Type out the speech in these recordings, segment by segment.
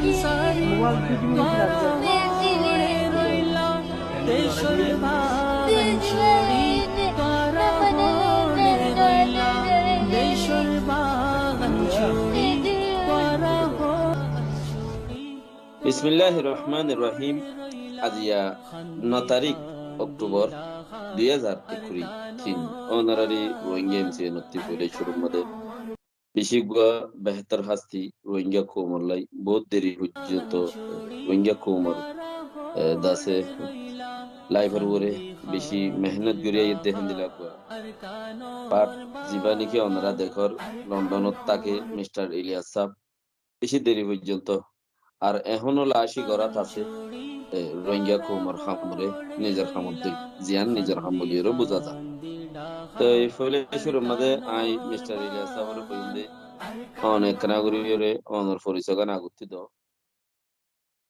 Mobile 2 minute লাগবে। বিসমিল্লাহির রহমানির রহিম। আজিয়া 9 তারিখ অক্টোবর 2023 অনারারি রোহিঙ্গা এমসি নত্তি পরে শুরু মধ্যে বিশিগা বেহতর হাস্তি রোহিঙ্গা কোমরলাই বহুত দেরি পর্যন্ত রোহিঙ্গা কোমর দাসে লাইফের ওরে বেশি মেহনত করিয়া দেহেন দিলা বাট জীবানীকে অনারা দেখর লন্ডনত তাকে মিস্টার ইলিয়াস সাহ বেশি দেরি পর্যন্ত আর এখনো লাশি গড়াত আছে রোহিঙ্গা কুমার খামরে নিজের খামদ্দিক জিয়ান নিজের খামলিয়েরও বোঝা যায়। তো এই ফলে শুরুর মধ্যে আই মিস্টার ইলিয়াস সাহেবের কইন্দে অনেক নাগরিকরে অনর পরিচয় না গুতিত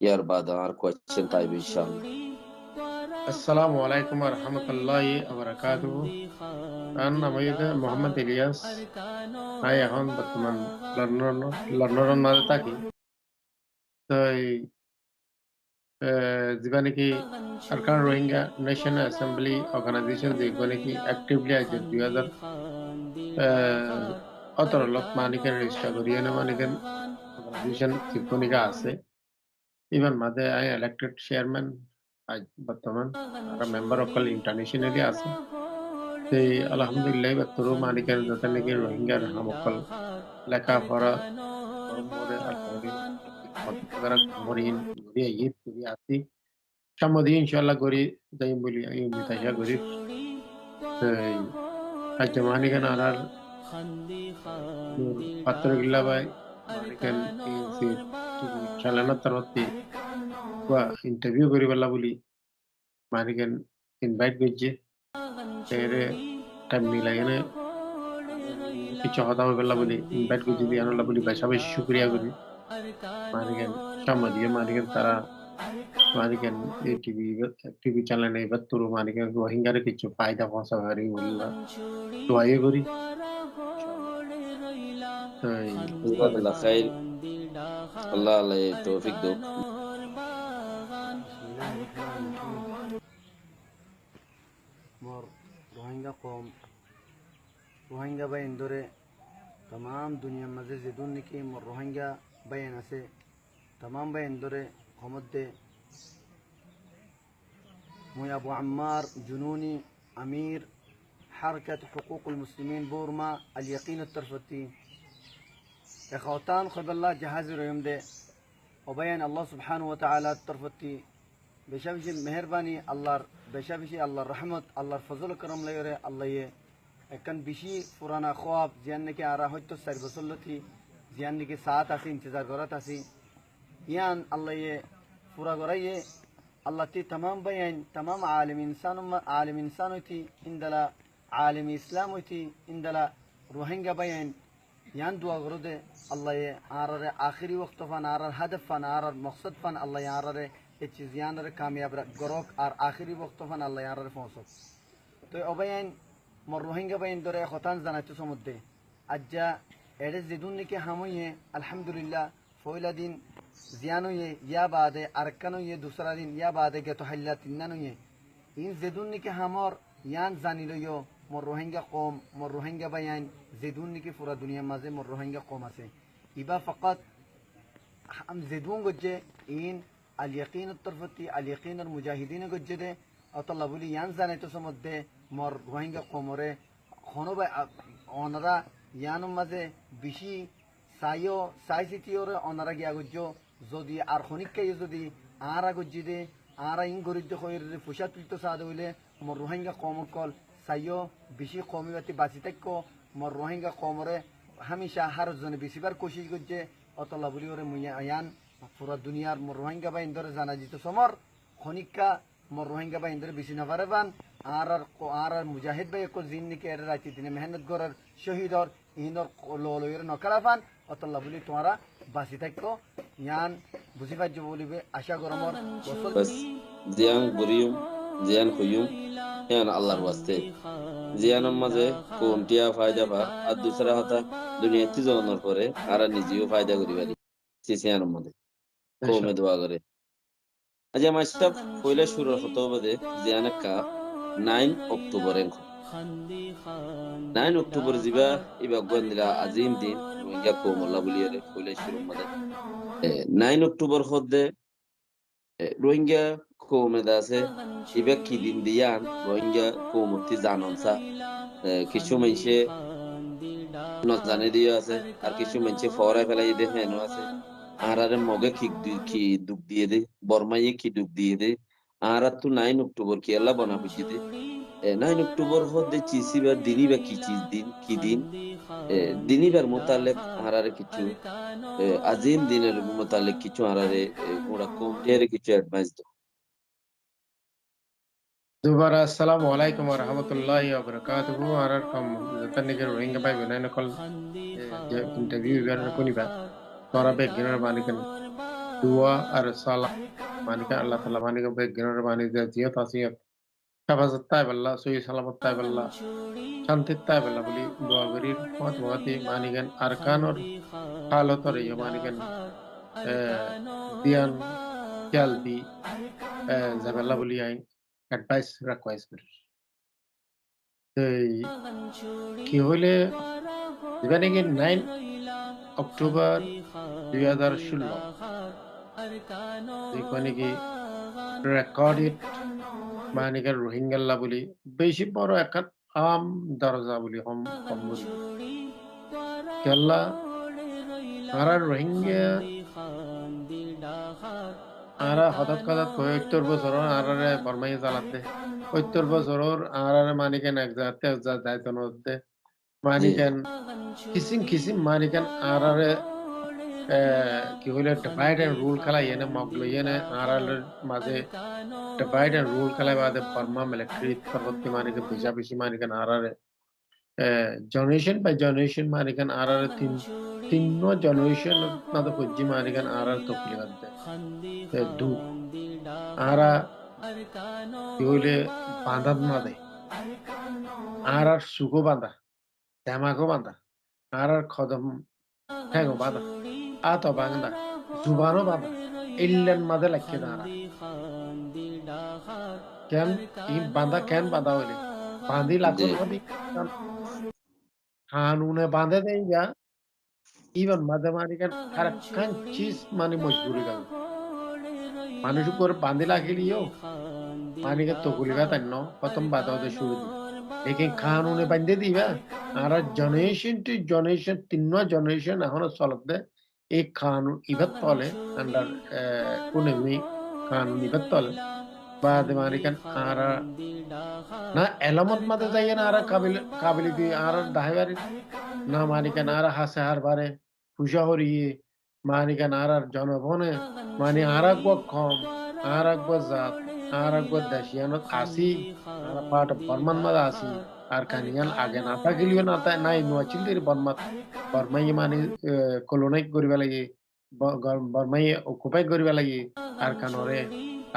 ইয়ার বাদ আর কোয়েশ্চেন তাইবে ইনশাআল্লাহ। আসসালামু আলাইকুম ওয়া রাহমাতুল্লাহি ওয়া বারাকাতুহু। আমি মোহাম্মদ ইলিয়াস। আমি এখন বর্তমান লন্ডনের মাঝে থাকি। তো যেটা নাকি সরকার রোহিঙ্গা ন্যাশনাল অ্যাসেম্বলি অর্গানাইজেশন যেগুলো নাকি অ্যাক্টিভলি আছে 2018 লোক মানিকেন রেজিস্টার করিয়ে মানিকেন অর্গানাইজেশন যেগুলো আছে ইভেন মাঝে আই ইলেক্টেড চেয়ারম্যান আজ বর্তমান আর মেম্বার অকল ইন্টারন্যাশনালি আছে। সেই আলহামদুলিল্লাহ বর্তমানে মানিকেন যাতে নাকি রোহিঙ্গার হামকল লেখাপড়া করে মরিন ঘুরিয়ে ঈদ ঘুরিয়ে আসি সামদি ইনশাল্লাহ করি যাই বলি আমি মিতাশা করি। আজ মানিকেন আর পাত্র গিল্লা ভাই মানিকেন চালানোর তরফে ইন্টারভিউ করি বলা বলি মানিকেন ইনভাইট করছে টাইম মিলাই না কিছু কথা বলা বলি ইনভাইট করছি দিয়ে আনলা বলি বেশা বেশি শুক্রিয়া করি মানিকেন সামদিয়ে মানিকেন তারা মানিকেন এই টিভি চ্যানেলে এবার তোর মানিকেন রোহিঙ্গারে কিছু ফায়দা পৌঁছা পারি বললা দোয়াই করি। জাযাকাল্লাহ খাইর, আল্লাহ আল্লাহ তৌফিক দাও। मोर रोहिंग्या कौम रोहिंग्या बयान दरे तमाम दुनिया मजे जिदुन निकी मोर रोहिंग्या बयान से तमाम बयान दरे हमदे मुई अबू अम्मार जुनूनी अमीर حركة حقوق المسلمين بورما اليقين الترفتي إخوتان خذ الله جهاز ريم ده وبيان الله سبحانه وتعالى الترفتي بشافش مهرباني الله بشافش الله رحمت الله فضل كرم ليره الله يه كان بشي فرانا خواب زيان نكى آرا هيتو سر بسلتي زيان نكى ساعات أسي انتظار قرات أسي يان الله يه فرا قريه الله تي تمام بيان تمام عالم إنسان تي عندلا عالم إسلام تي عندلا روهينجا بيان يان دوا غرده الله يه آرا آخری وقت فان آرا هدف فان آرا مقصد فان الله يه آرا چیز یان ر کامیاب گروک اور آخری وقت فن الله یار فوسو تو اوبین مر روهینگا بین دره خطان زنات سمده اجا ارز زدون که همویه الحمدلله فویل دین زیانویه یا بعد ارکنویه دوسرا دین یا بعد که تو حلت ننویه این زدون که همار یان زنیلویو مر روهینگا قوم مر روهینگا بیان زدون که فورا دنیا مازه مر روهینگا قوم است ایبا فقط هم زدون گجه این اليقين الطرفتي اليقين المجاهدين قد جده أطلبوا لي ينزل تسمد مر روهينجا قومره خنو با آنرا يانو مزه بشي سايو سايسيتيوره آنرا گيا گجو زودي أرخونيك كي زودي آنرا قد جده آنرا إن گريد خوير فشات تلتو ساده وله مر روهينجا قومر كل سايو بشي قومي واتي باسيتك كو مر روهينجا قومره هميشه هر زن بسي بار کوشش گجه أطلبوا لي وره ميان পুরা দুনিয়ার মোর রোহিঙ্গা বাহিনী ধরে জানা যেত সমর খনিকা মোর রোহিঙ্গা বাহিনী ধরে বেশি নফারে বান আর মুজাহিদ ভাই এক জিন নিকে এর রাখি দিনে মেহনত করার শহীদর ইনর ললয়ের নকরা পান অতল্লা বলি তোমারা বাসি থাকো ইয়ান বুঝি পাইজ বলিবে আশা গরমর বাস জিয়ান বুরিয়ম জিয়ান খুয়ুম ইয়ান আল্লাহর ওয়াস্তে জিয়ানের মাঝে কোনটিয়া ফায়দা পা আর দুসরা হতা দুনিয়াতে জনের পরে আর নিজেও ফায়দা করি পারি সিসিয়ানের মধ্যে kome dua gare aja mashtaf foila shuru hoto bade ziana ka 9 October en 9 October ziba iba gwandila azim din rohingya komolla buliyere foila shuru made 9 October hodde rohingya kome dase iba kidin diyan rohingya komutti zanonsa কিছু মানুষে নজানে দিয়ে আছে আর কিছু মানুষে ফরায় ফেলাই দে হেন আছে আরারে মগে কি দুঃখ দিয়ে দে বর্মাইয়ে কি দুঃখ দিয়ে দে আর তো 9 অক্টোবর কি আল্লাহ বনা বুঝি দে 9 অক্টোবর হতে চিসিবার দিনই বা কি চিজ দিন কি দিন দিনইবার মোতালেক আরারে কিছু আজিম দিনের মোতালেক কিছু আরারে ওরা কমটিয়ারে কিছু অ্যাডভাইস দাও দুবারা আসসালামু আলাইকুম ওয়া রাহমাতুল্লাহি ওয়া বারাকাতুহু আরার কম জাতানিকে রোহিঙ্গা ভাই বেনাইন কল যে ইন্টারভিউ গার কোনিবা তোরা বে গিনার মানিকেন দুয়া আর সালাম মানিকা আল্লাহ তাআলা মানিকা বে গিনার মানি যে জিয়াত আসিয়াত হেফাজত তাইবাল্লাহ সহি সালামত তাইবাল্লাহ শান্তি তাইবাল্লাহ বলি দোয়া করি মহাতি মানিকেন আরকানর হালতর ইয়ে মানিকেন দিয়ান খেয়ালবি জাবেল্লাহ বলি আই অ্যাডভাইস রিকোয়েস্ট করি কি হইলে যেখানে কি 9 অক্টোবর 2016 যেখানে কি রেকর্ডেড মানিকার রোহিঙ্গাল্লা বলি বেশি বড় একটা আম দরজা বলি হম বলি কেল্লা আর রোহিঙ্গা আরা হঠাৎ কথা ৭৫ বছর আরারে বর্মাই জ্বালাতে ৭৫ বছর আরারে মানিকেন এক জায়গাতে দায়িত্ব নতে মানিকেন কিসিম মানিকেন আরারে কি হইলে ডিভাইড এন্ড রুল খেলা এনে মগলো এনে আরালের মাঝে ডিভাইড এন্ড রুল খেলা বাদে বর্মা মিলিটারি পরবর্তী মানিকেন বেশি মানিকেন আরারে জেনারেশন বাই জেনারেশন মানিকেন আরারে তিন জেনারেশন নাতে পুজি মানিকেন আরার তকলি বাদে দু আরা কি হইলে বাঁধাত না দেয় আর সুখো বাঁধা দেমাগো বাঁধা আর খদম ঠেগো বাঁধা আতো বাঁধা জুবানো বাঁধা ইল্লেন মাঝে লাগিয়ে দাঁড়া কেন ই বাঁধা কেন বাঁধা হইলে বাঁধি লাগো কানুনে বাঁধে দেই যা ইভেন মাঝে মানিকেন আর কান চিজ মানে মজবুরি গান মানুষ উপর বাঁধি লাগিলিও মানিকে তকুলিবা তান্য প্রথম বাধা হতে শুরু দি লেকিন কানুনে বাঁধে দিবা আর জেনারেশন টু জেনারেশন তিন জেনারেশন এখনো চলতে এই কানুন ইভাত তলে আন্ডার কোনে কানুন ইভাত তলে বাদ মানিকেন আর না এলামত মাঝে যাইয়ে না আর কাবিলি দি আর দাহেবারি না মানিকেন আর হাসে হার বারে খুশা হরিয়ে মানিকেন আর জনবনে মানে আর কম আর জাত আর দেশিয়ানত আসি আর পাট বর্মান মাঝে আসি আর কানিয়ান আগে না থাকিলিও না তাই নাই নোয়াচিল দের বর্মাই মানে কলোনাইক করিবা লাগে বর্মাই অকুপাই করিবা লাগে আর কানরে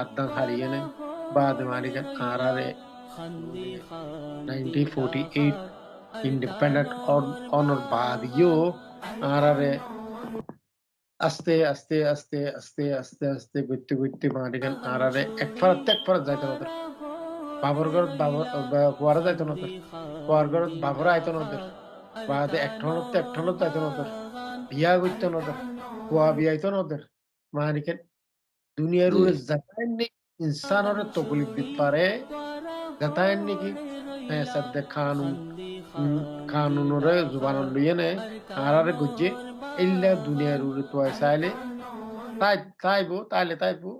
আদান হারিয়ে নে বাদ মানিকেন আর 1948 ইন্ডিপেন্ডেন্ট অনর বাদিও আর আস্তে আস্তে আস্তে আস্তে আস্তে আস্তে ঘুরতে মানিকেন আর এক ফরাত যাইতে নতুন বাবরগড় কুয়ারা যাইতে নতুন কুয়ারগড় বাবরা আইতো নতুন বাদে একঠনত যাইতে নতুন বিয়া করতে নতুন কুয়া বিয়াইতো নতুন মানিকেন দুনিয়ার যাতায় নাকি ইনসানের তকলিফ দিতে পারে যাতায় নাকি সদ্য কানুনরে জুবান লইয়ে নে আর গুজে ইল্লা দুনিয়ার তোয় চাইলে তাইবো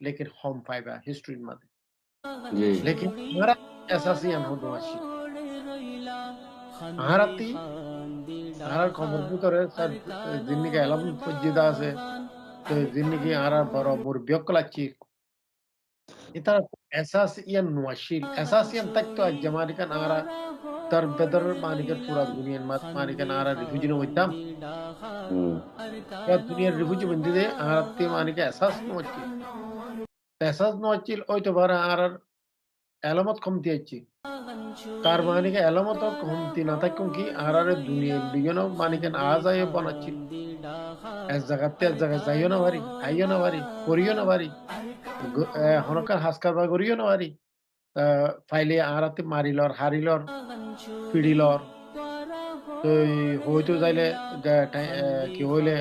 লেকিন হম পাইবা হিস্ট্রির মধ্যে লেকিন আমরা এসাসিয়ান হতো আসি আরাতি আর খবর ভিতরে স্যার জিন্নিকে এলাম ফজিদা আছে তো জিন্নিকে আর বড় মুরব্বিয়ক লাগছি এটা এসাসিয়ান নোয়াশিল এসাসিয়ান থাকতো আজ জামানিকান আরা তার বেদর মানিকের পুরা দুনিয়ার মানিকেন আর রিফিউজি হইতাম দুনিয়ার রিফিউজি বন্ধি দে আর মানিকে এসাস নোয়াচ্ছিল ওই তো বারা আর এলামত কমতি আইছি কার মানিকে এলামত কমতি না থাকুন কি আর দুনিয়া বিজন মানিকে আজ আয় বানাচ্ছি এক জায়গায় যাইও না পারি আইও না পারি করিও না পারি হনকার হাসকার বা করিও না পারি ফাইলে আরাতে মারিলর হারিলর পিডিলর তো হয়তো যাইলে কি হইলে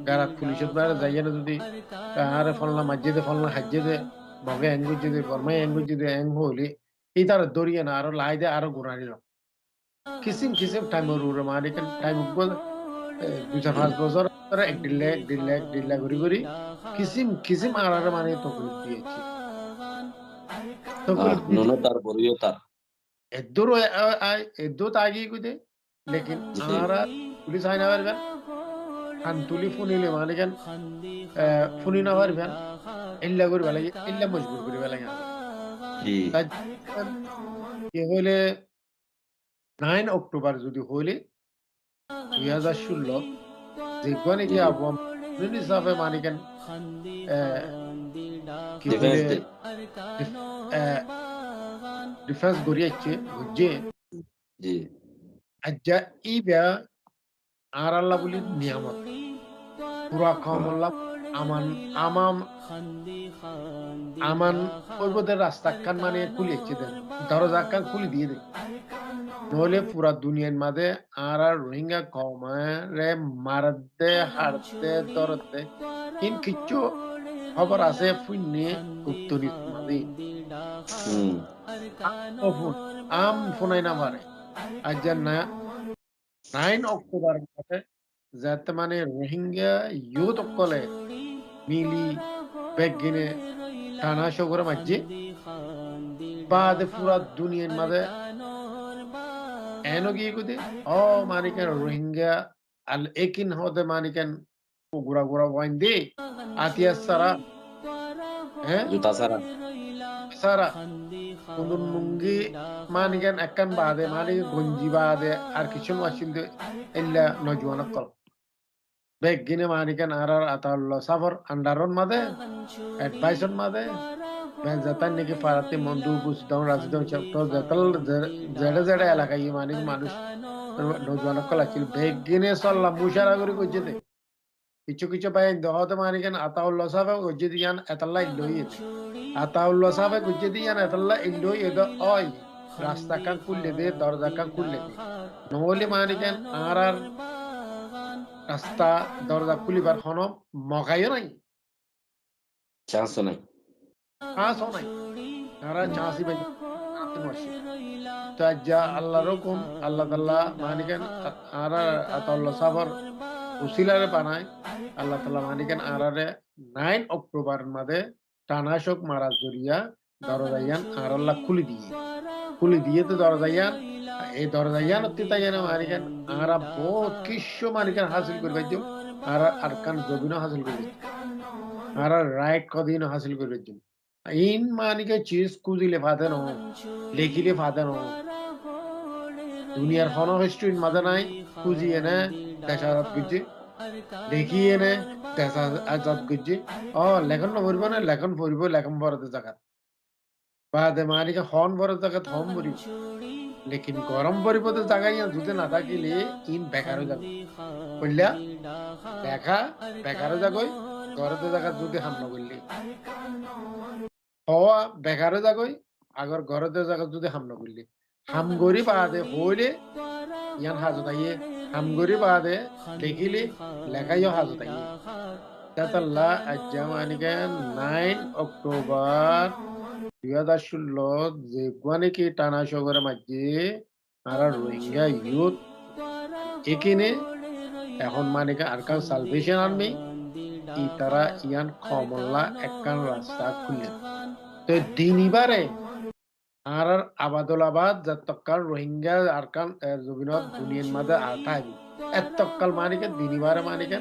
গারাত পুলিশের দ্বারা যাইয়া না যদি আরে ফলনা মসজিদে ফলনা হাজ্জেদে বগে এঙ্গুজিদে বর্মাই এঙ্গুজিদে এং হইলে এই তার দরিয়ে না আরো লাই দে আরো ঘুরানিল কিসিম টাইম রুরে মারিকেন টাইম বল 2-5 বছর এক ডিল্লা ঘুরি কিসিম আর মানে তকলিফ দিয়েছি নুনো তার বড়িও তার এদ্দুর আগে কইতে লেকিন আরা পুলিশ আইনা পারবেন খানতুলি ফুনিলে মানে কেন ফুনি না পারবেন ইল্লা করে বেলাগে ইল্লা মজবুর করে বেলাগে কি হইলে 9 অক্টোবর যদি হইলে 2016 যেখানে কি আবহাওয়া হিসাবে মানে কেন ডিফেন্স গড়িয়েছে বুঝছে জি আজ্জা ইবা আর আল্লাহ বলি নিয়ামত পুরা কমল্লা আমান পর্বতের রাস্তা কান মানে খুলিয়েছে দেন দরজা কান খুলি দিয়ে দেয় নইলে পুরা দুনিয়ার মাঝে আর রোহিঙ্গা কমারে মারতে হারতে দরতে কিন কিচ্ছু খবর আছে ফুন্নে উত্তরিত মাঝে আম ফোনাই না মারে আজ না 9 অক্টোবর মাসে যাতে মানে রোহিঙ্গা ইউথ কলে মিলি বেগিনে টানা শগরে মাঝে বাদে পুরা দুনিয়ার মাঝে এনো গিয়ে কুদে ও মানিকেন রোহিঙ্গা আল একিন হতে মানিকেন গুড়া ওয়াইন দে আতিয়া সারা হ্যাঁ জুতা সারা কোন মুঙ্গি মানিকেন একখান বাদে মানিকে গঞ্জি বাদে আর কিছু মাসিল দে এল্লা নজওয়ান কল বেগ গিনে মানিকেন আর আতাউল্লাহ সাফর আন্ডারন মাদে অ্যাডভাইসন মাদে জাতান নাকি পারাতে মন্দু বুঝদাম রাজদাম তো জাতাল জেডে এলাকায় মানিক মানুষ নজওয়ান কল আছিল বেগ গিনে সাল্লাম মুশারা করে কইছে দে কিছু পাই দহতে মানিকেন আতাউল্লাহ সাহেব কইছে দিয়ান এতাল্লা ইল্লই আতাউল্লাহ সাহেব কইছে দিয়ান এতাল্লা ইল্লই এদ ওই রাস্তা কান খুললে দে দরজা কান খুললে দে নহলে মানিকেন আর রাস্তা দরজা খুলিবার কোনো মগাইও নাই চান্স নাই তারা চান্সই পাই তো যা আল্লাহ রকম আল্লাহ তাল্লাহ মানিকেন আর আতাউল্লাহ সাফর উসিলারে বানায় আল্লাহ তাল্লাহ মানিকেন আরারে 9 অক্টোবর মাঝে টানাশক মারা জড়িয়া দরজাইয়ান আর আল্লাহ খুলি দিয়ে তো দরজাইয়ান এই দরজাইয়ান তাইয়ান মানিকেন আরা বহুত কিস্য মানিকেন হাসিল করবে আর আরকান জবিনও হাসিল করবে আর রাইট কদিন হাসিল করবে ইন মানিকে চিজ কুদিলে ফাদে ন লেখিলে ফাদে ন দুনিয়ার হন হিস্ট্রির মাঝে নাই খুঁজিয়ে নে দেশাজাত করছে দেখিয়ে নে দেশাজাত করছে লেখন নভরিব না লেখন পড়িব লেখন বড়তে জায়গা বাদে মানিকে হন বড় জায়গা হম পড়িব লেকিন গরম পরিপদের জায়গায় যদি না থাকিলে ইন বেকারও যাবে বললা বেকারও যাগই ঘরেতে জায়গা যদি হামলা করলে হওয়া বেকারও যাগই আগর ঘরেতে জায়গা যদি হামলা করলে হামগরি বাদে হইলে ইয়ান হাজত আইয়ে হামগরি বাদে দেখিলে লেখাইও হাজত আইয়ে তাতাল্লাহ আজ্জা মানিকে 9 অক্টোবর 2016 যে কি টানা শহরের মাঝে আর রোহিঙ্গা ইউথ এখানে এখন মানিকে আরকান সালভেশন আর্মি ই তারা ইয়ান কমল্লা একখান রাস্তা খুললেন তো দিনইবারে আর আবাদুলাবাদ যতকাল রোহিঙ্গা আরকান জমিনত দুনিয়ার মাঝে আতাই এতকাল মানিকে দিনইবারে মানিকে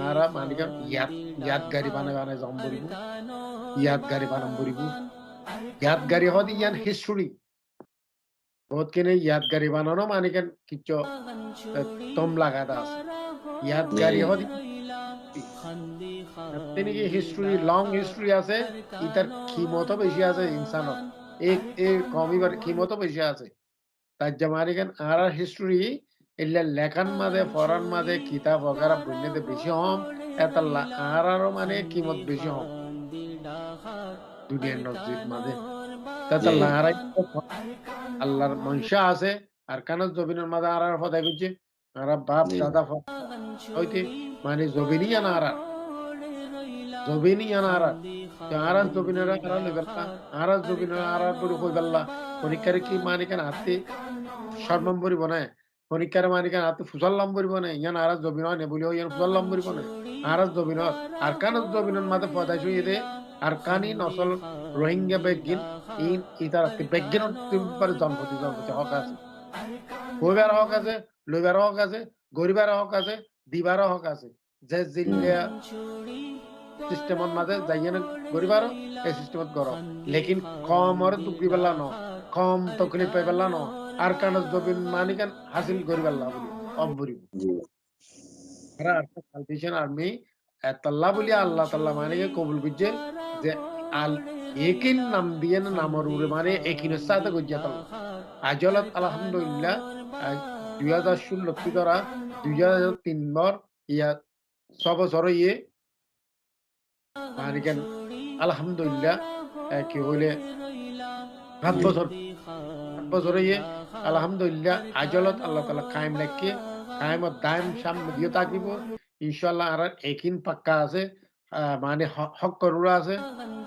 আর মানিকে ইয়াদগারি বানায় জম বলিব ইয়াদগারি বানাম বলিব ইয়াদগারি হদি ইয়ান হিস্ট্রি বহুত কিনে ইয়াদগারি বানানো মানিকেন কিচ্ছু তম লাগাটা আছে ইয়াদগারি হদি তিনি কি হিস্ট্রি লং হিস্ট্রি আছে ইতার ক্ষমতা বেশি আছে ইনসানত এই কমিবার কিমতো বেশি আছে তার জামারিগান আর হিস্টরি ইল্লা লেখান মাঝে পড়ার মাঝে কিতাব वगैरह বুঝতে বেশি হম এতাল্লা আরও মানে কিমত বেশি হম দুনিয়ার নজদিক মাঝে জি তাতাল্লা আর আল্লাহর মনসা আছে আর কান জবিনের মাঝে আর ফদাই বুঝছে আর বাপ জি দাদা হইতে মানে জবিনি আর জবিনি আর আর জবিনের আর লেবেলা আর জবিনের আর পড়ি কইবেলা পরীক্ষার কি মানে কেন হাতে শর্ট নম্বরই বনায় পরীক্ষার মানে কেন হাতে ফুসল নম্বরই বনায় ইয়ান আর জবিন হয় না বলি ইয়ান ফুসল নম্বরই বনায় আর জবিন আর কান জবিনের মাঝে ফদাই শুয়ে দে আর কানি নসল রোহিঙ্গা বেগিন ইন ইতার বেগিন পারে জনপতি হক আছে কইবার হক আছে লইবার হক আছে গরিবার হক আছে দিবার হক আছে যে জিল্লা সিস্টেমত মাঝে যাইয়ে গরিবার এই সিস্টেমত করো লেকিন কম আর দুকরি বেলা ন কম তকলিফ পাই বেলা ন আর কান জবিন মানিকান হাসিল করি বেলা বলি অবরি জি আর সালভেশন আর্মি এতাল্লাহ বলি আল্লাহ তাআলা মানিকে কবুল করছে যে আল একিন নাম দিয়ে না নামর উড়ে মানে একিনের সাথে গজ্জাত আজলত আলহামদুলিল্লাহ 2016 থেকে ধরা 2003 বর ইয়া সব বছর ইয়ে মানিকেন আলহামদুলিল্লাহ কি হইলে 7 বছর ইয়ে আলহামদুলিল্লাহ আজলত আল্লাহ তাআলা কায়েম রাখে কায়েমত দায়েম সামনে দিয়ে থাকিব ইনশাআল্লাহ আর একিন পাক্কা আছে মানে হক করুরা আছে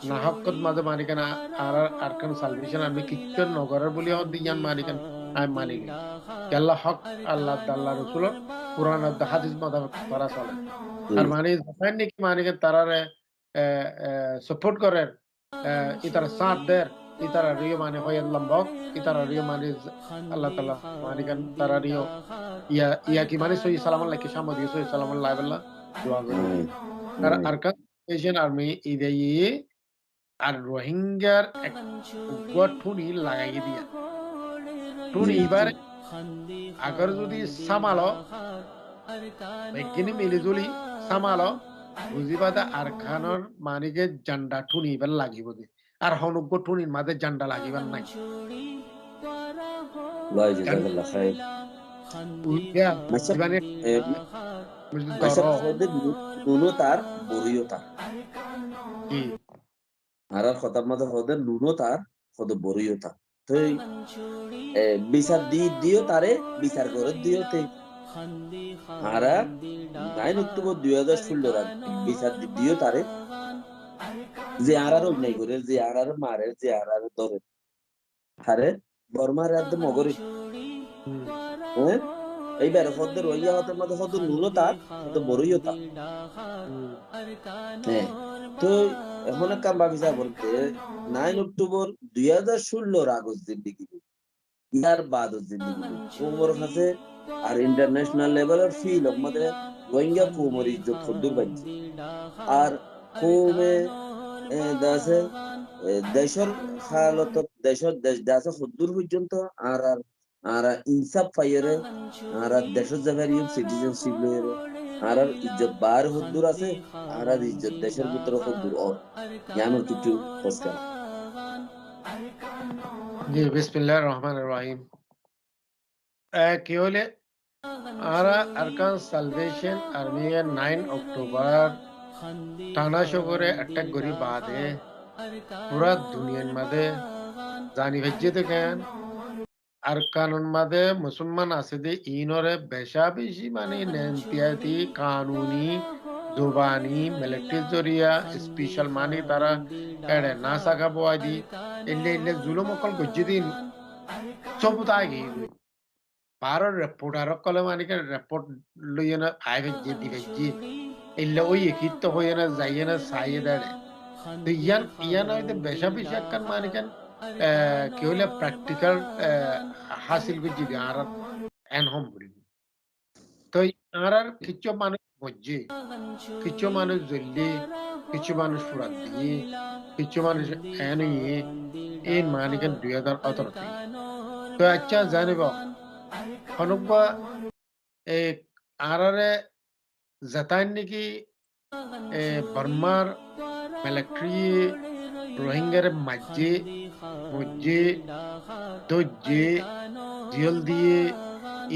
না হকত মাঝে মানিকেন আর আর কোন সালভেশন আমি কিচ্ছু নগরের বলি হদ দিয়ান মানিকেন আমি মানি আল্লাহ হক আল্লাহ আল্লাহ রাসূল কুরআন আর হাদিস মোতাবেক করা চলে আর মানে জানেন নাকি মানিকেন তারারে সাপোর্ট করে ইতারা সাথ দেয় ইতারা রিও মানে হয় লম্বক ইতারা রিও মানে আল্লাহ তাআলা মানিকান তারা রিও ইয়া কি মানে সই সালাম আলাইহি সামদি সই সালাম আলাইহি আল্লাহ দোয়া করি আর আরকান এশিয়ান আর্মি ইদেই আর রোহিঙ্গার এক গঠুনি লাগাই দিয়া টুনি এবারে আগর যদি সামালো বেগিনি মিলিজুলি সামালো বুঝিবাদা আর খানর মানিকে জান্ডা টুনি এবার লাগিব দে আর হনুগ্য টুনির মাঝে জান্ডা লাগিবার নাই ভাই জাযাকাল্লাহ খাইর উইয়া মাসা জীবনে মাসা খোদে নুনো তার বরিও তার কি আর খতার মধ্যে খোদে নুনো তার খোদে বরিও তার তো বিচার দিও তারে বিচার করে দিও তে আর 9 অক্টোবর 2016 বিচার দিও তারে যে আর অন্যায় করে যে আর মারে যে আর ধরে আরে বর্মার একদম মগরি হ্যাঁ এইবার হদ্দ রইয়া হতের মধ্যে হদ্দ নুনো তার হদ্দ বড়ইও তার হ্যাঁ তো এখন কাম ভাবিসা বলতে 9 অক্টোবর 2016 আগস্ট জিন্দিগি ইয়ার বাদ জিন্দিগি ওমর কাছে আর ইন্টারন্যাশনাল লেভেলের ফিল আমাদের রোহিঙ্গা কুমরি ইজ্জত খদ্দুর বাজছে আর কুমে দাসে দেশের হালত দেশের দেশ দাসে খদ্দুর পর্যন্ত আর আর আর ইনসাফ পাইরে আর দেশের জায়গার সিটিজেনশিপ লইরে আর আর ইজ্জত বার খদ্দুর আছে আর আর ইজ্জত দেশের ভিতরে খদ্দুর ওর জানো কিছু পস্কার জি বিসমিল্লাহির রহমানির রহিম কি হলে আর আরকান সালভেশন আর্মি 9 অক্টোবর টানা শহরে অ্যাটাক করি বাদে পুরা দুনিয়ার মাঝে জানি ভেজে দেখেন আর কানুন মাঝে মুসলমান আছে যে ইনরে বেশা বেশি মানে নেন্তিয়াতি কানুনি জুবানি মিলিটারি জরিয়া স্পেশাল মানে তারা এড়ে না সাকা বয় দি এলে জুলুম অকল গজ্জি দিন সব তাই গিয়ে পারো রিপোর্টার কলে মানে রিপোর্ট লইয়ে না আই ভেজে দি ভেজে এলে ওই একিত হয়ে না যাইয়ে না সাইয়ে দেড়ে তো ইয়ান হয়তো বেশা বেশি একখান মানে কি হলে প্র্যাকটিক্যাল হাসিল করছি আর এন হম বলি তো আর কিছু মানুষ বুঝছে কিছু মানুষ জ্বললে কিছু মানুষ ফুরাত দিয়ে কিছু মানুষ এন এই মানিকেন 2018 তো আচ্ছা জানিব অনুবা এই আরারে জাতাইন নাকি বর্মার মিলিটারি রোহিঙ্গার মাঝে মজ্জে দজ্জে জিয়ল দিয়ে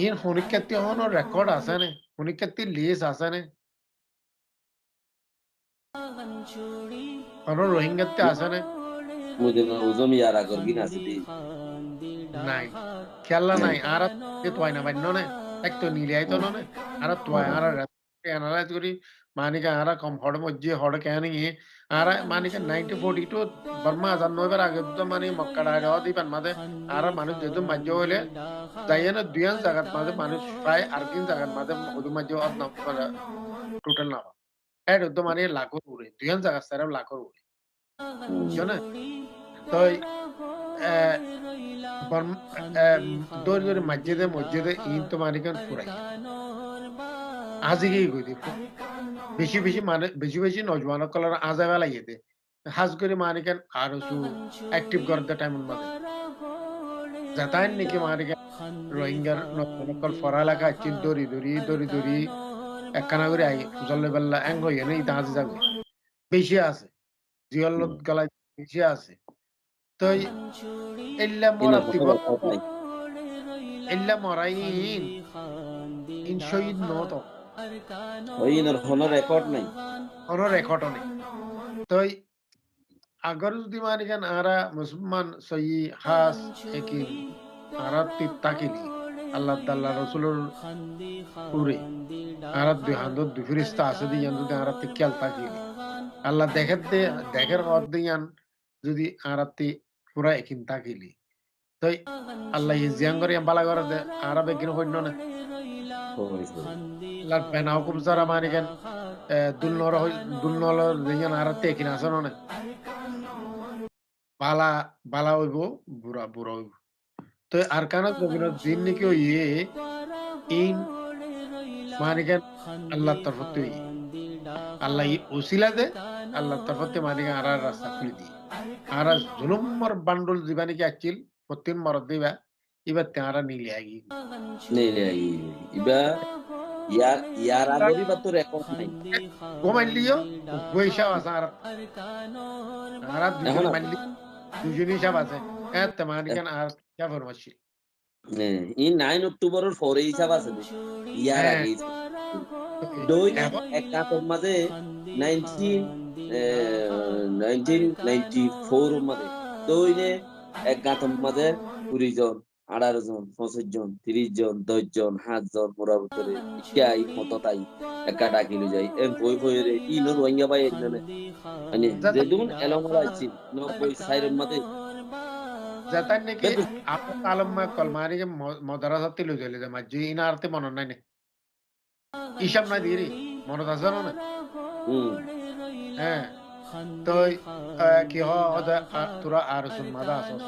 ইন হনিকাতি হন রেকর্ড আছে নে হনিকাতি লিস্ট আছে নে কোন রোহিঙ্গাতে আছে নে মুদে উজম ইয়ারা করগিন আছে দি নাই খেলা নাই। নাই আর তোয়াই না বান্য নে এক তো নিলে আইতো নে আর তোয়াই আর অ্যানালাইজ করি মানিকা আর কম হড় মজ্জে হড় কেন আর মানিকা 1942 বর্মা আজান নয়বার আগে তো মানে মক্কা ডায়রা দিবেন মাঝে আর মানুষ যেহেতু মাঝে হইলে যাইয়েন দুইয়ান জায়গার মাঝে মানুষ প্রায় আর তিন জায়গার মাঝে ওদের মাঝে টোটাল না এর তো মানে লাখর উড়ে দুইয়ান জায়গা সারা লাখর উড়ে বুঝছো না তো দৌড় দৌড়ে মসজিদে ইন তো মানিকান ফুরাই আজকে কই দিব বেশি বেশি নজওয়ান কলার আজাবা লাগিয়ে হাজ করে মানিকান আর সু অ্যাক্টিভ করতে টাইম মাঝে যাতায়ান নাকি মানিকান রোহিঙ্গার নকল ফরা এলাকা চিন দড়ি একখানা করে আই জলে বেল্লা এং হইয়ে নেই তা হাজি যাবে বেশি আছে জিয়লত গলায় বেশি আছে তো এল্লা মরা দিব এল্লা মরাই ইন শহীদ নত ওই কোন রেকর্ড নাই কোনো রেকর্ড নেই তো আগর যদি মানিকান আরা মুসলমান সহি হাস একই আরা তাকিনি আল্লাহ তাআলা রাসূলুর পুরে আরা দুই হান্দর দুই ফেরেশতা আছে দিয়ান যদি আরা খেয়াল তাকিনি আল্লাহ দেখের অর্ধেয়ান যদি আরাতে পুরা একিন তাকিলি তো আল্লাহ জিয়ান করে বালা করে দে আরা বেকিন হইন না আল্লাহ পেনা হুকুম সারা মানিকান দুলনর দিয়ান আরাতে একিন আছে না বালা হইব বুড়া হইব তো আর কানা দিন নাকি ইয়ে ইন মানিকান আল্লাহ তরফতে আল্লাহ উসিলা দে আল্লাহ তরফতে মানিকান আর রাস্তা খুলে দিয়ে আর জুলুমর বান্ডল দিবা নাকি আচ্ছিল প্রতিদিন মরদ দিবা এবার তারা নিলে আগি ইবা ইয়ার আগরি বা তো রেকর্ড নাই গোমাইলিও পয়সা আছে আর দুজনই হিসাব আছে এত মানিকান আর কে ফরমাছি ই 9 অক্টোবরের পরে হিসাব আছে ইয়ার আগে দুই এক কাতর মাঝে 1994 মাঝে দুইনে এক গাতর মাঝে 20 জন 18 জন 25 জন 30 জন 10 জন 7 জন মোরা ভিতরে ইকাই মত তাই একা ডাকিলে যাই এম বই রে ই নো রোহিঙ্গা ভাই এখানে মানে যেদুন এলমরা আইছি 90 সাইরের মাঝে যাতান নাকি আপনি আলম কলমারি যে মাদ্রাসা তিল জেলে যে মাঝে ইনারতে মন নাই না হিসাব না দিরি মন আছে না হ্যাঁ তো কি হদা তোরা আর সুন মাদা আসস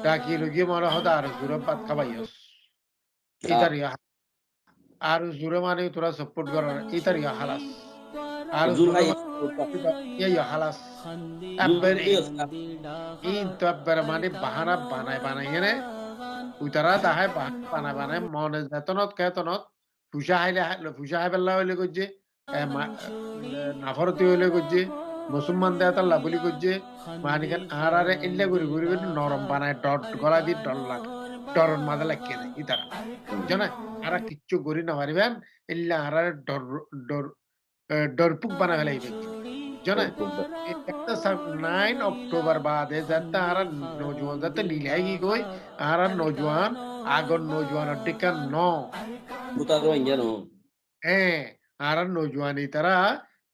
ডাকি লুগি মরা হদা আর জুরে পাত খাবাইস ইতার আর জুরে মানে তোরা সাপোর্ট কর ইতার হালাস আর জুরে ইয়া হালাস আবার ইন তো আবার মানে বাহানা বানাই এনে উতারা দাহায় বাহানা বানায় মনে যেতনত কেতনত ফুসা হাইবেলা হইলে গজ্জে নাফরতি হইলে গজ্জে মুসলমান দেয়াতার লাভলি গজ্জে মানিকান আহারে এল্লে ঘুরি নরম বানায় গলা দিয়ে ডরন মাঝে লাগিয়ে দেয় ইতারা জানা আরা কিচ্ছু গড়ি না পারিবেন এল্লা আহারে ডরপুক বানা ফেলাইবে জানা 9 অক্টোবর বাদে যাতে আর নজওয়ান যাতে নীলাই কই আর নজওয়ান আগর নজওয়ান টিকা ন পুতা রোহিঙ্গা নো আর নজওয়ানি তারা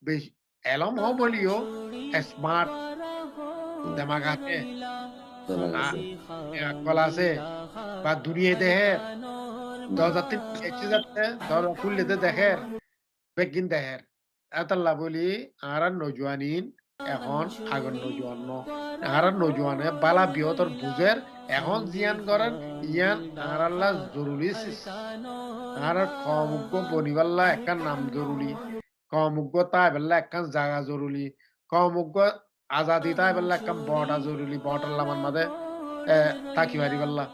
বেশ এলম হ বলিও স্মার্ট দিমাগ আছে আকল আছে বা দুনিয়া দেহে দরজাতে এসে যাচ্ছে দরজা খুললে দেখে বেগিন দেহের এতাল্লা বলি আর নজওয়ানিন এখন আগর নজওয়ান আর নজওয়ানে বালা বিহতর বুঝের এখন জিয়ান করেন ইয়ান আর আল্লাহ জরুরি আর কমুগ্য বনিবাল্লা একখান নাম জরুরি কমুগ্য তাই বেল্লা একখান জায়গা জরুরি কমুগ্য আজাদি তাই বেল্লা একখান বটা জরুরি বটার লামান মাঝে তাকি মারি বেল্লা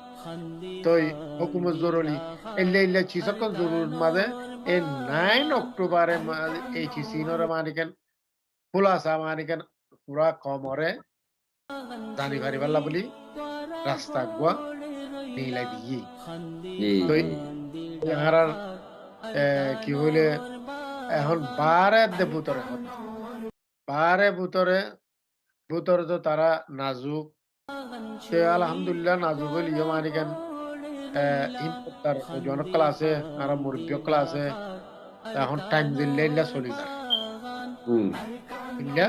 তো হুকুমত জরুরি এল্লে চিসকন জরুর মাঝে এই 9 অক্টোবরে এই চিসিনরে মানিকেন ফুলাসা মানিকেন পুরা কমরে জানি পারি পাল্লা বলি রাস্তা গুয়া নীলাই দিয়ে জি তো আর কি হইলে এখন বারে দে ভুতরে বারে ভুতরে তো তারা নাজুক সে আলহামদুলিল্লাহ নাজুক হইল ইয়ে মানি কেন তার জনক কলা আছে আর মুরব্বী কলা আছে এখন টাইম দিলে ইল্লা চলি যায় হুম ইল্লা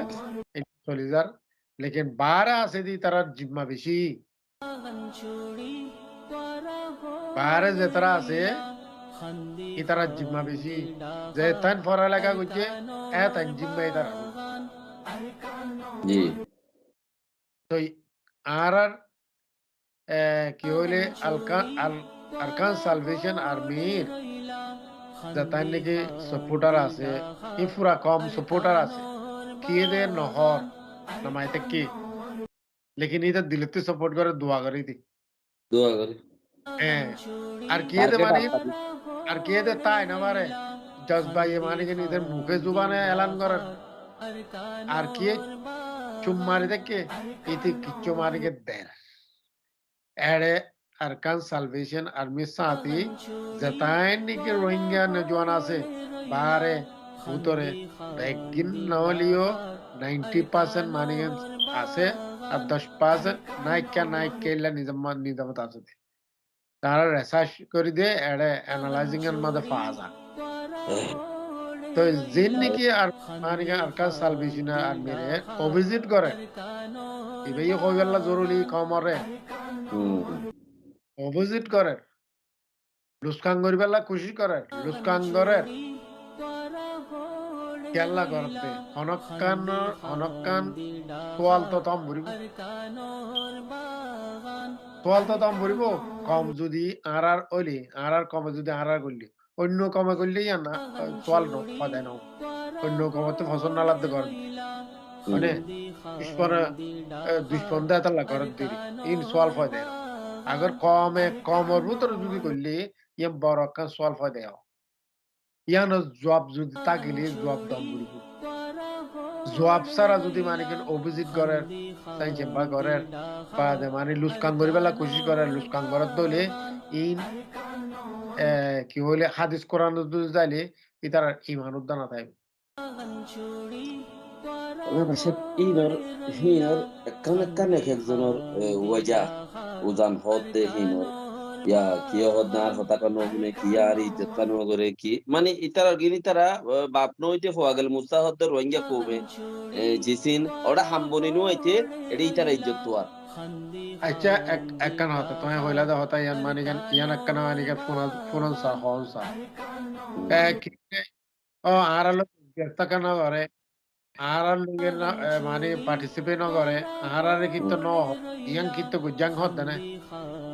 চলি যার লেকিন বারে আছে দি তারা জিম্মা বেশি বারে যে তারা আছে ই তারা জিম্মা বেশি যে তান পড়ালেখা করছে তান জিম্মা তারা জি তো আর কি হইলে আরকান সালভেশন আর্মির যাতার নাকি সাপোর্টার আছে ই পুরা কম সাপোর্টার আছে কি এদের নহর নামাইতে কি লেকিন এটা দিলতে সাপোর্ট করে দোয়া করে দি দোয়া করি হ্যাঁ আর কি এদের মানে আর কি এদের তাই না মারে জজবা ইয়ে মানে কি এদের মুখে জুবানে এলান করেন আর কি চুম মারি দেখে ইতি কিচ্ছু মারি কে দেন এড়ে আরকান সালভেশন আর্মি সাথী যাতায় নাকি রোহিঙ্গা নজওয়ান আছে বারে ভিতরে ব্যাগিন নহলিও 90% মানি আছে আর 10% নাইকা ইল্লা নিজামত আছে তারা রিসার্চ করে দিয়ে এড়ে অ্যানালাইজিং এর মধ্যে পাওয়া যায় তো জিন নাকি আর মানে আরকান সালভেশন আর্মি রে অভিজিট করে ইবেই কইবেলা জরুরি কমরে অপোজিট করে লুস্কান করিবেলা খুশি করে লুস্কান করে কেল্লা করতে অনক্কান সোয়াল তো তম ভরিব কম যদি আর ওইলি আর কমে যদি আর করলি অন্য কমে করলেই না সোয়াল ফাদায় না অন্য কমতে ফসল না লাগতে করেন মানে দুষ্পন দেয় তাল্লা করেন দিলি ইন সোয়াল ফাদায় না अगर कमर ভিতরে যদি করলে ইয়ে বড় একটা সোয়াল ফায়দা ইয়ানো জব যদি তাকিলে জব দাম বলবো জব সারা যদি মানে কেন অভিজিট করে সাই চেম্বা করে বা মানে লুস্কান করিবেলা কোশিশ করে লুস্কান করার দলে ইন কি হইলে হাদিস কোরআন যদি যাইলে ইতার ইমান উদ্দান থাকে হিনর একখান একজনের ওয়াজা উজান হদ দে হিনর ইয়া কিয় হদ না হতা কানো মানে কি আর ইজ্জত কানো করে কি মানে ইতারা গিনি তারা বাপ নইতে হওয়া গেল মুস্তা হদ রোহিঙ্গা কমে জিসিন ওরা হাম্বনি নু আইতে এডি ইতারা ইজ্জত তো আর আচ্ছা একখান হতা তুমি হইলা দা হতা ইয়ান মানে গান ইয়ান একখান মানে গান ফোন সা হন সা ও আর আলো গেস্তা কানা করে আর লোকের মানে পার্টিসিপেট ন করে আর কিন্তু ন ইয়াং কিন্তু গুজাং হত না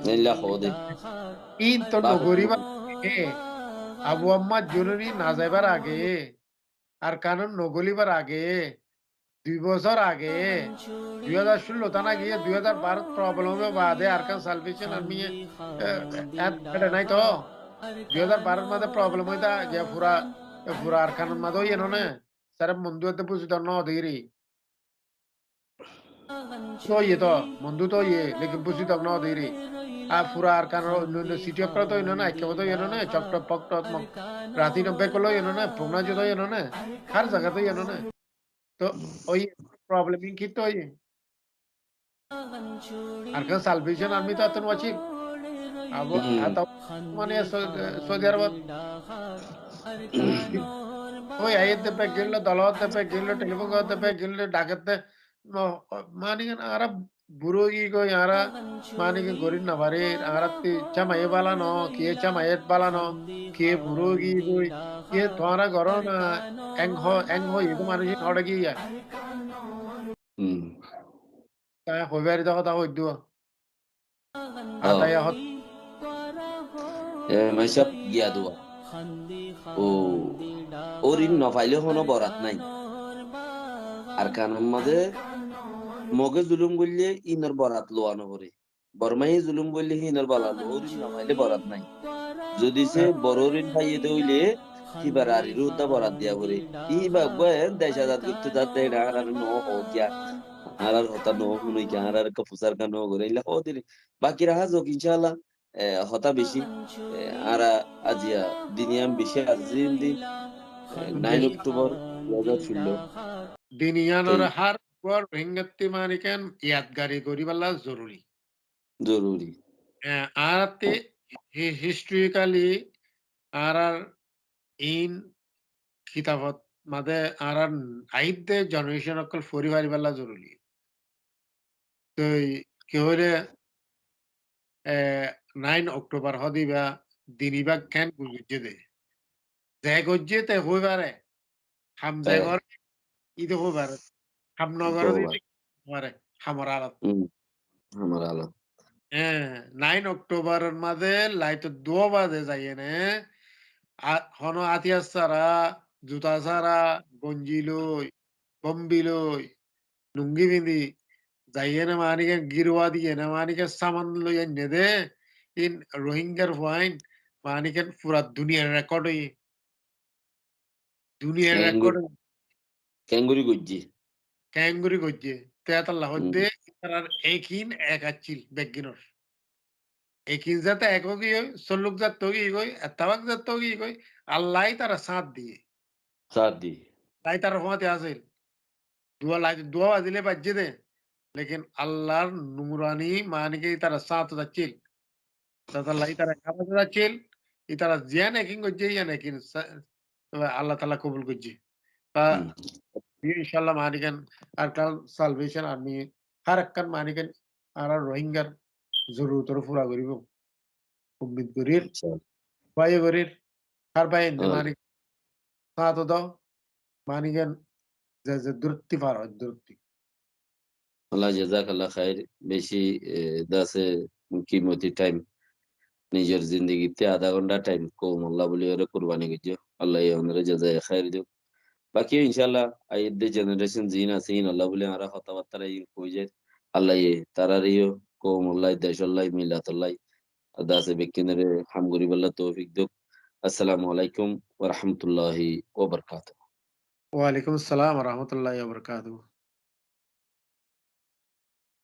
নেলা হদে ইন তো নগরিবা আবু আম্মা জরুরি না যাইবার আগে আর কানুন নগলিবার আগে 2 বছর আগে 2016 তা না গিয়ে 2012 প্রবলেমে বাদে আরকান সালভেশন আর্মি এটা নাই তো 2012 মধ্যে প্রবলেম হইতা যে পুরা আরকানের মধ্যে হইয়ে না সারা বন্ধু এতে বুঝি তো ন দেরি তো ইয়ে তো বন্ধু তো ইয়ে লেকিন বুঝি তো ন দেরি আর পুরা আরকানের অন্য সিটি অফ তো ইনো না কেউ তো ইনো না চকটক পকটক রাতি 90 কলো ইনো না পুনা যত ইনো না হর জায়গা তো ইনো না তো ওই প্রবলেম কি তো ইয়ে আরকান সালভেশন আর্মি তো আতন ওয়াচি আবো আতা মানে সৌদি আরব ওই আইতে পে গেল দলতে পে গেল টেলিফোন করতে পে গেল ডাকতে মানে আর বুড়ো কি কো यारा মানে কি গরিব না পারে আর তে চামায়ে বালা ন কে চামায়েত বালা ন কে বুড়ো কি কই কে তোমারা ঘর না এং হই তো মানুষ নড়ে কি তা হইবারি তো কথা হই দিও আতাই হত মাইসাব গিয়া দুয়া ও ওরিন নফাইলে হনো বরাত নাই আর কানের মাঝে মগে জুলুম করলে ইনর বরাত লোয়ানো করে বরমাই জুলুম করলে ইনর বালালো ওরিন নফাইলে বরাত নাই যদি সে বড়রিন পাইয়ে দইলে কিবার আর রুদা বরাত দিয়া করে ই বাগবে দেশ আজাদ করতে যাতে আর ন হো গিয়া arar hota no hunoi ki arar ka fusar ka no gore ila hodili bakira hazo inshallah hota beshi ara ajia diniyam beshi azindi 9 October 2016 দিনিয়ানোর তাই হার পর ভেঙ্গতি মানিকেন ইয়াদগারি করিবাল্লা জরুরি জরুরি আরতে হিস্ট্রিক্যালি আর ইন কিতাবত মাদে আর আইদে জেনারেশন অকল ফরি পারিবাল্লা জরুরি তো কি হইলে 9 অক্টোবর হদিবা দিনিবা কেন গুজে দে যে গজ্জে তে হই পারে হাম যে ঘর ইদে হই পারে হাম নগর দিতে পারে হামর আলাপ আমার আলো 9 অক্টোবরের মাঝে লাইট দোয়া বাজে যাইয়ে নে হন আতিয়াস ছাড়া জুতা ছাড়া গঞ্জি লই বম্বি লই লুঙ্গি পিন্ধি যাইয়ে না মানিকে গিরুয়া দিয়ে না মানিকে সামান লই আনে দে ইন রোহিঙ্গার ফাইন মানিকে পুরা দুনিয়ার রেকর্ড হই দুনিয়ার রেকর্ড ক্যাঙ্গুরি গজ্জি ক্যাঙ্গুরি গজ্জে তেয়াতাল্লাহ হদ্দে তার একিন এক আচ্ছিল বেগিনর একিন যাতে একগি হই সল্লুক জাত তগি গই এতাবাক জাত তগি গই আল্লাহ তারা সাথ দিয়ে সাদি তাই তার হমাতে আসিল দুয়া বাজিলে বাজ্যে দে লেকিন আল্লাহর নুরানি মানিকে তারা সাথ যাচ্ছিল তাতাল্লাহ তারা খাবাতে যাচ্ছিল তারা জিয়ান একিন গজ্জে ইয়ান একিন আল্লাহ তালা কবুল গজ্জে তা ইনশাল্লাহ মানিকেন আর কাল সালভেশন আর্মি হার একখান মানিকেন আর রোহিঙ্গার জরুরতর পুরা করিব উম্মিদ করির বাই করির আর বাই মানিক সাথ দাও মানিকেন যে দূরত্ব পার হয় দূরত্ব আল্লাহ জাযাকাল্লাহ খাইর বেশি দাসে কিমতি টাইম নিজের জিন্দগিতে আধা ঘন্টা টাইম কম আল্লাহ বলি ওরে কুরবানি গজ্জো আল্লাহ ওনারে জাযায়ে খাইর দিও বাকি ইনশাল্লাহ আইদ্দে জেনারেশন জিন আছে ইন আল্লাহ বলে আমরা কথাবার্তা ইন কই যায় আল্লাহ তারারিও কম আল্লাহ দেশ আল্লাহ মিলাত আল্লাহ দাসে বেকিনের হাম গরিবাল্লাহ তৌফিক দিও আসসালামু আলাইকুম ওয়া রাহমাতুল্লাহি ওয়া বারাকাতুহু ওয়ালাইকুম আসসালাম ওয়া রাহমাতুল্লাহি ওয়া বারাকাতুহু